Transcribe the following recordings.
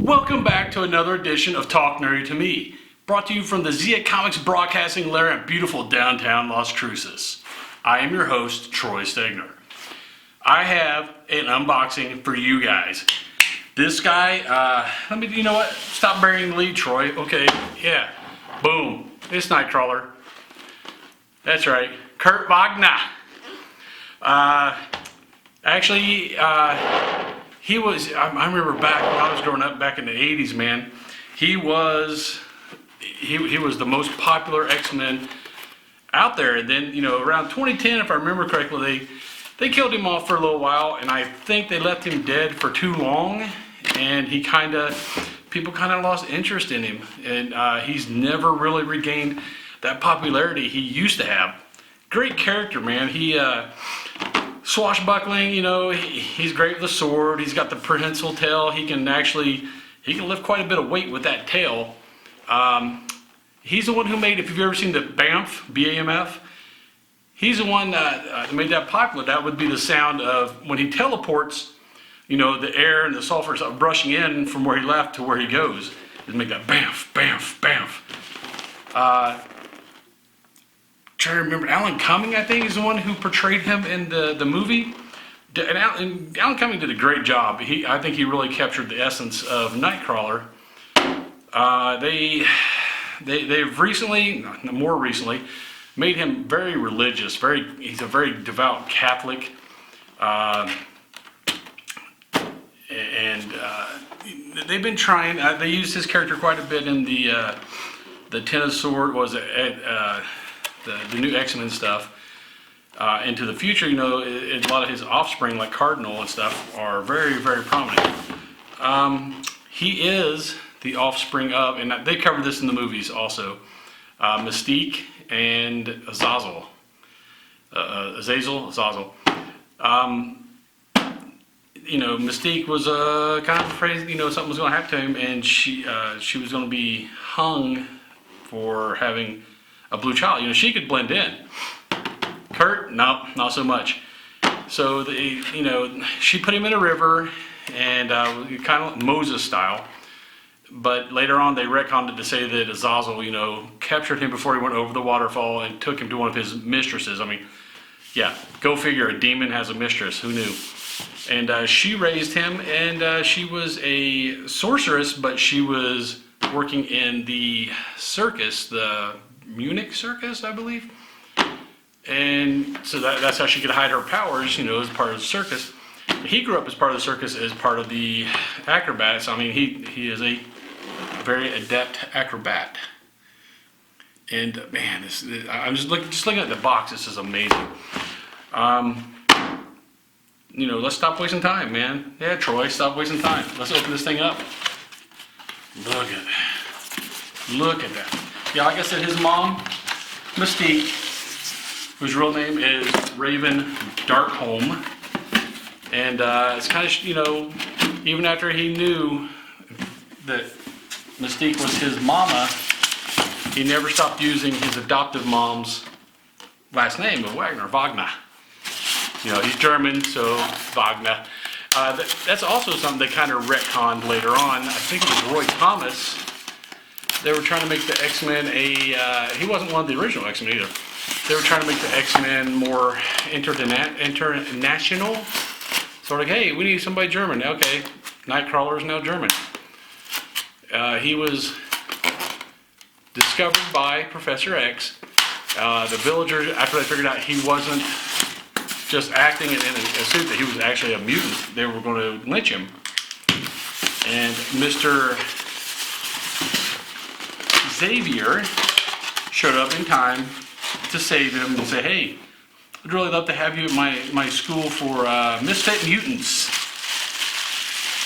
Welcome back to another edition of Talk Nerdy to Me, brought to you from the Zia Comics broadcasting lair at beautiful downtown Las Cruces. I am your host, Troy Stegner. I have an unboxing for you guys. This guy, you know what? Stop burying the lead, Troy. Okay, yeah. Boom. It's Nightcrawler. That's right. Kurt Wagner. He was, I remember back when I was growing up back in the 80s, man, he was the most popular X-Men out there. And then, you know, around 2010, if I remember correctly, they killed him off for a little while, and I think they left him dead for too long, and people kind of lost interest in him, and he's never really regained that popularity he used to have. Great character, man. He, swashbuckling, you know, he's great with a sword. He's got the prehensile tail. He can lift quite a bit of weight with that tail. He's the one who made, if you've ever seen the Bamf, B-A-M-F, he's the one that made that popular. That would be the sound of when he teleports, you know, the air and the sulfur start brushing in from where he left to where he goes. It'd make that Bamf, Bamf, Bamf. Trying to remember, Alan Cumming, I think, is the one who portrayed him in the movie. And Alan Cumming did a great job. I think he really captured the essence of Nightcrawler. They've recently, more recently, made him very religious. He's a very devout Catholic. They've been trying. They used his character quite a bit in the Ten of Swords. The new X-Men stuff. Into the future, you know, a lot of his offspring, like Cardinal and stuff, are very, very prominent. He is the offspring of, and they covered this in the movies also, Mystique and Azazel. Azazel. You know, Mystique was kind of afraid, you know, something was going to happen to him, and she was going to be hung for having a blue child. You know, she could blend in. Kurt, no, not so much. So, she put him in a river, and kind of Moses style. But later on, they retconned it to say that Azazel, you know, captured him before he went over the waterfall and took him to one of his mistresses. I mean, yeah, go figure, a demon has a mistress. Who knew? And she raised him, and she was a sorceress, but she was working in the circus, the Munich circus, I believe. And so that's how she could hide her powers, you know, as part of the circus. He grew up as part of the circus, as part of the acrobats. I mean, he is a very adept acrobat. And man, I'm just looking at the box. This is amazing. You know, let's stop wasting time, man. Yeah, Troy, stop wasting time. Let's open this thing up. Look at that. Yeah, like I said, his mom, Mystique, whose real name is Raven Darkholm, and it's kind of, you know, even after he knew that Mystique was his mama, he never stopped using his adoptive mom's last name of Wagner. You know, he's German, so Wagner. That's also something they kind of retconned later on. I think it was Roy Thomas. They were trying to make the X-Men he wasn't one of the original X-Men either. They were trying to make the X-Men more international. So like, hey, we need somebody German. Okay, Nightcrawler is now German. He was discovered by Professor X. The villagers, after they figured out he wasn't just acting in a suit, that he was actually a mutant, they were going to lynch him. And Mr. Xavier showed up in time to save him and say, hey, I'd really love to have you at my school for misfit mutants.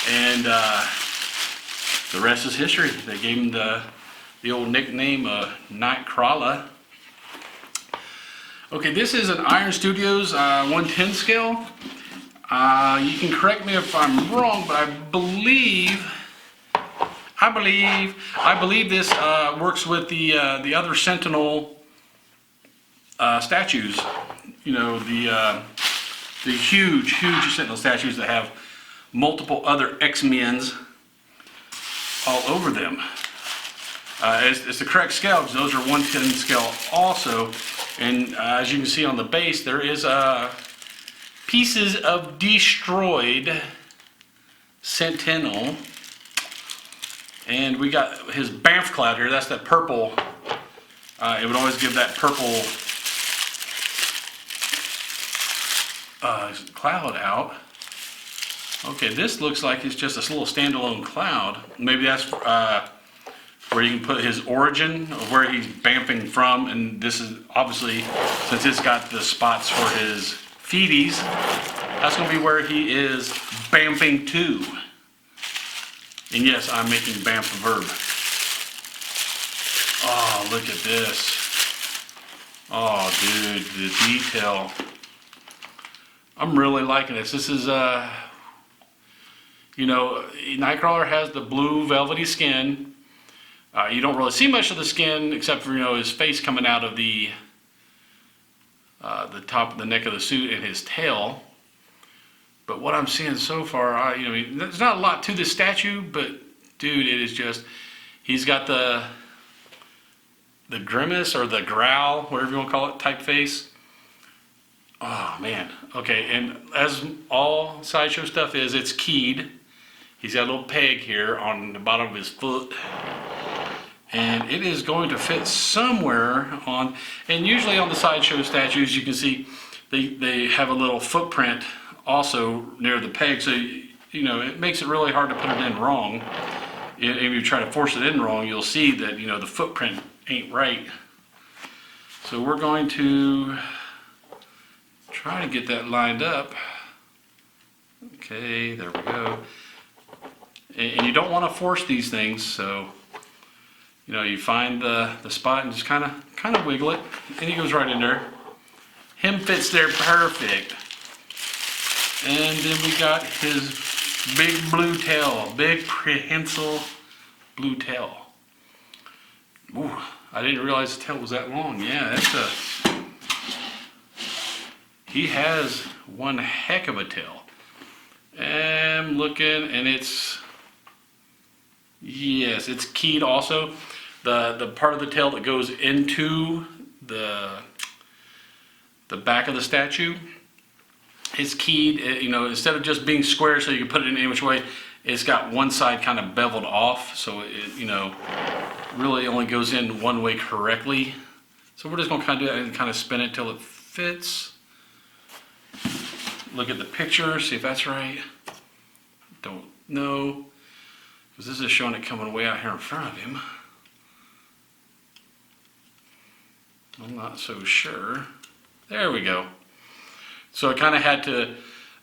And the rest is history. They gave him the old nickname Nightcrawler. Okay, this is an Iron Studios 1/10 scale. You can correct me if I'm wrong, but I believe this works with the other Sentinel statues. You know, the huge Sentinel statues that have multiple other X-Men's all over them. It's the correct scale because those are 1/10 scale also. And as you can see on the base, there is pieces of destroyed Sentinel. And we got his Bamf cloud here. That's that purple. It would always give that purple cloud out. Okay, this looks like it's just a little standalone cloud. Maybe that's where you can put his origin of where he's bamfing from. And this is obviously, since it's got the spots for his feeties, that's going to be where he is bamfing to. And yes, I'm making Bamf a verb. Oh, look at this. Oh, dude, the detail. I'm really liking this. This is, you know, Nightcrawler has the blue velvety skin. You don't really see much of the skin except for, you know, his face coming out of the top of the neck of the suit and his tail. But what I'm seeing so far, you know, there's not a lot to this statue, but dude, it is just, he's got the grimace or the growl, whatever you want to call it, type face. Oh man, okay, and as all sideshow stuff is, it's keyed. He's got a little peg here on the bottom of his foot. And it is going to fit somewhere on, and usually on the sideshow statues you can see they have a little footprint also near the peg, so you know it makes it really hard to put it in wrong. If you try to force it in wrong, you'll see that, you know, the footprint ain't right. So we're going to try to get that lined up. Okay, there we go. And you don't want to force these things, so you know, you find the spot and just kind of wiggle it, and he goes right in there. Him fits there perfect. And then we got his big blue tail, big prehensile blue tail. Ooh, I didn't realize the tail was that long. Yeah, that's he has one heck of a tail. And I'm looking, and it's, yes, it's keyed also. The part of the tail that goes into the back of the statue is keyed. You know, instead of just being square so you can put it in any which way, it's got one side kind of beveled off, so it, you know, really only goes in one way correctly. So we're just going to kind of do that and kind of spin it till it fits. Look at the picture, see if that's right. Don't know, because this is showing it coming way out here in front of him. I'm not so sure. There we go. So I kind of had to,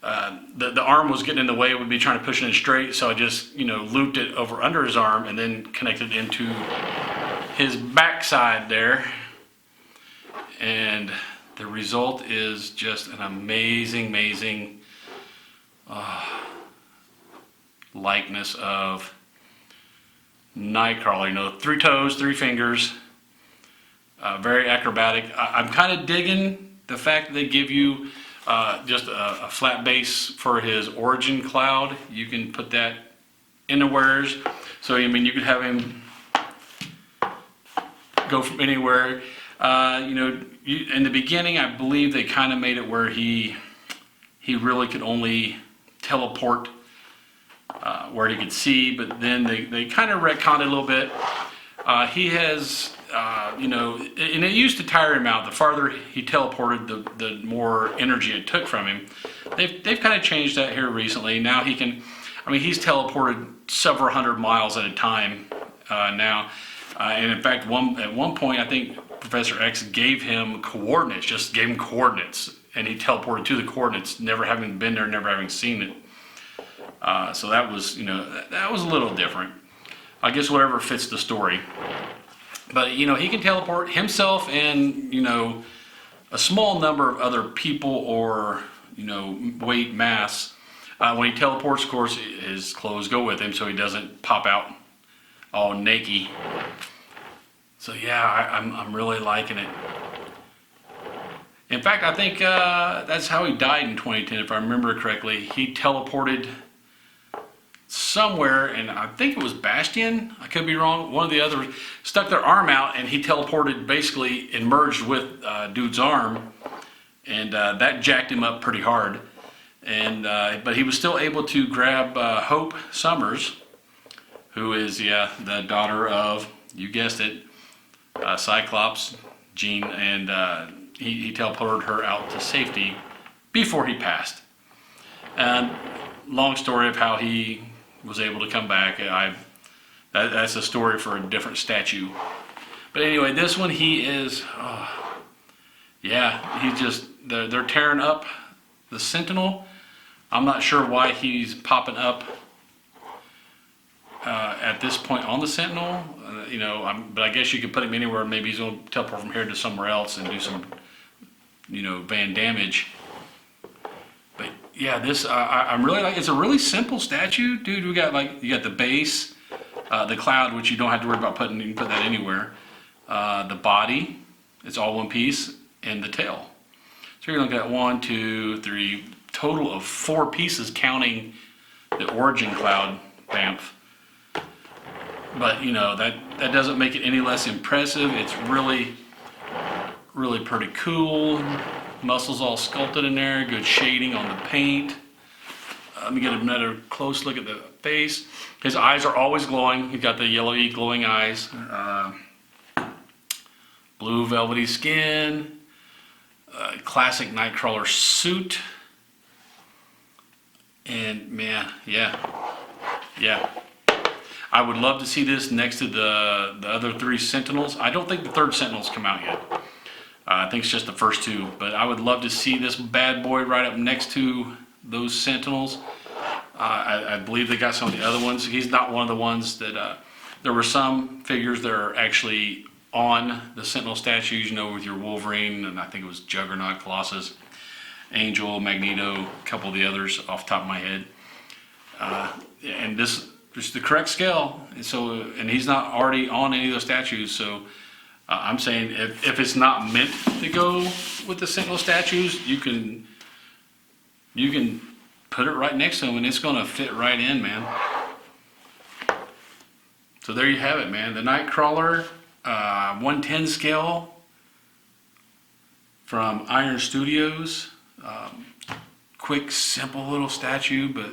the arm was getting in the way. It would be trying to push it in straight, so I just, you know, looped it over under his arm and then connected it into his backside there. And the result is just an amazing likeness of Nightcrawler. You know, 3 toes, 3 fingers. Very acrobatic. I'm kind of digging the fact that they give you just a flat base for his origin cloud. You can put that anywheres. So I mean, you could have him go from anywhere. You know, in the beginning, I believe they kind of made it where he really could only teleport where he could see, but then they kind of retconned it a little bit. He has, you know, and it used to tire him out. The farther he teleported, the more energy it took from him. They've kind of changed that here recently. Now he can, I mean, he's teleported several hundred miles at a time now. And in fact, at one point, I think Professor X gave him coordinates, just gave him coordinates, and he teleported to the coordinates, never having been there, never having seen it. So that was, you know, that was a little different. I guess whatever fits the story. But, you know, he can teleport himself and, you know, a small number of other people or, you know, weight, mass. When he teleports, of course, his clothes go with him so he doesn't pop out all naked. So yeah, I'm really liking it. In fact, I think that's how he died in 2010, if I remember correctly. He teleported somewhere, and I think it was Bastion, I could be wrong, one of the others, stuck their arm out and he teleported, basically and merged with dude's arm, and that jacked him up pretty hard. And but he was still able to grab Hope Summers, who is, the daughter of, you guessed it, Cyclops, Jean, and he teleported her out to safety before he passed. And long story of how he was able to come back. That's a story for a different statue. But anyway, this one, he is, he's just, they're tearing up the Sentinel. I'm not sure why he's popping up at this point on the Sentinel. But I guess you could put him anywhere. Maybe he's going to teleport from here to somewhere else and do some, van damage. But yeah, this I'm really like. It's a really simple statue, dude. You got the base, the cloud, which you don't have to worry about putting. You can put that anywhere. The body, it's all one piece, and the tail. So you're looking at 1, 2, 3, total of 4 pieces, counting the origin cloud, Bamf. But that doesn't make it any less impressive. It's really, really pretty cool. Muscles all sculpted in there, good shading on the paint. Let me get another close look at the face. His eyes are always glowing. He's got the yellowy glowing eyes. Blue velvety skin. Classic Nightcrawler suit. And man, yeah. I would love to see this next to the other 3 Sentinels. I don't think the 3rd Sentinel's come out yet. I think it's just the first 2, but I would love to see this bad boy right up next to those Sentinels. I believe they got some of the other ones. He's not one of the ones that, there were some figures that are actually on the Sentinel statues, with your Wolverine, and I think it was Juggernaut, Colossus, Angel, Magneto, a couple of the others off the top of my head. And this is the correct scale, and he's not already on any of those statues, so I'm saying if it's not meant to go with the Sentinel statues, you can put it right next to him and it's going to fit right in, man. So there you have it, man. The Nightcrawler 110 scale from Iron Studios. Quick, simple little statue, but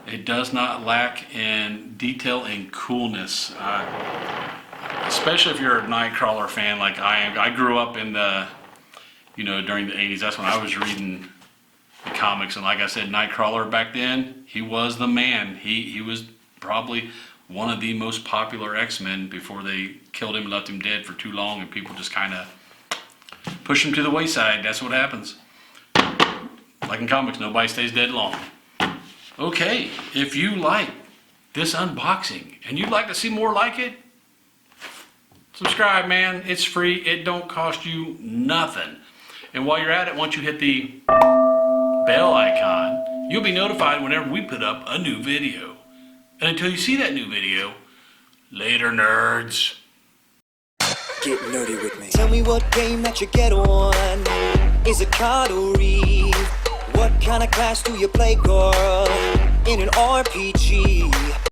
it does not lack in detail and coolness. Especially if you're a Nightcrawler fan like I am. I grew up in the, during the 80s. That's when I was reading the comics. And like I said, Nightcrawler back then, he was the man. He was probably one of the most popular X-Men before they killed him and left him dead for too long. And people just kind of push him to the wayside. That's what happens. Like in comics, nobody stays dead long. Okay, if you like this unboxing and you'd like to see more like it, subscribe, man. It's free. It don't cost you nothing. And while you're at it, once you hit the bell icon, you'll be notified whenever we put up a new video. And until you see that new video, later, nerds. Get nerdy with me. Tell me what game that you get on. Is it card or read? What kind of class do you play, girl? In an RPG.